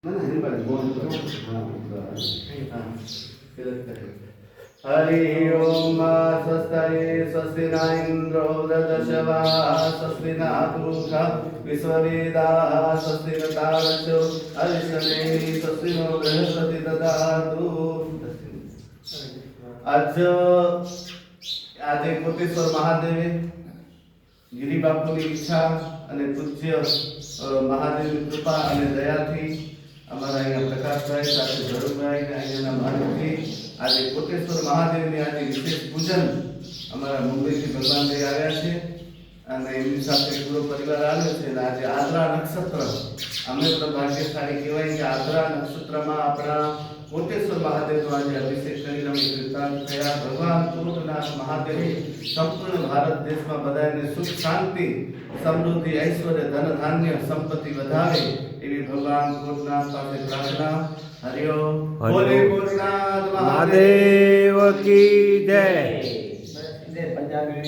हरि ओम स्वस्ति स्वस्ति न इंद्रो ददशवा स्वस्ति न पूषा विश्ववेदाः स्वस्ति न तारसो अरिष्टनेमिः स्वस्ति नो बृहस्पति ददातु। આજે કોટેશ્વર મહાદેવે ગિરિબાપુની ઈચ્છા અને પૂજ્ય મહાદેવની કૃપા અને દયાથી અમારા અહીંયા પ્રકાશભાઈ સાથે ધરુભાઈ અને અહીંયાના માનવથી આજે કોટેશ્વર મહાદેવની આજે વિશેષ પૂજન અમારા મુંબઈથી ભગવાનભાઈ આવ્યા છે અને એમની સાથે પૂરો પરિવાર આવ્યો છે. અને આજે આદ્રા નક્ષત્ર અમે તો ભાગ્યશાળી કહેવાય કે આદ્રા નક્ષત્રમાં આપણા કોટેશ્વર મહાદેવનો આજે અભિષેક કરીને અમે કૃતાર્થ થયા. ભગવાન કોટનાથ મહાદેવ સંપૂર્ણ ભારત દેશમાં બધાને સુખ શાંતિ સમૃદ્ધિ ઐશ્વર્ય ધન ધાન્ય સંપત્તિ વધારે એવી ભગવાન કોટનાથ પાસે પ્રાર્થના. હરિઓમ. બોલે કોટનાથ મહાદેવ કી જય. પંજાબી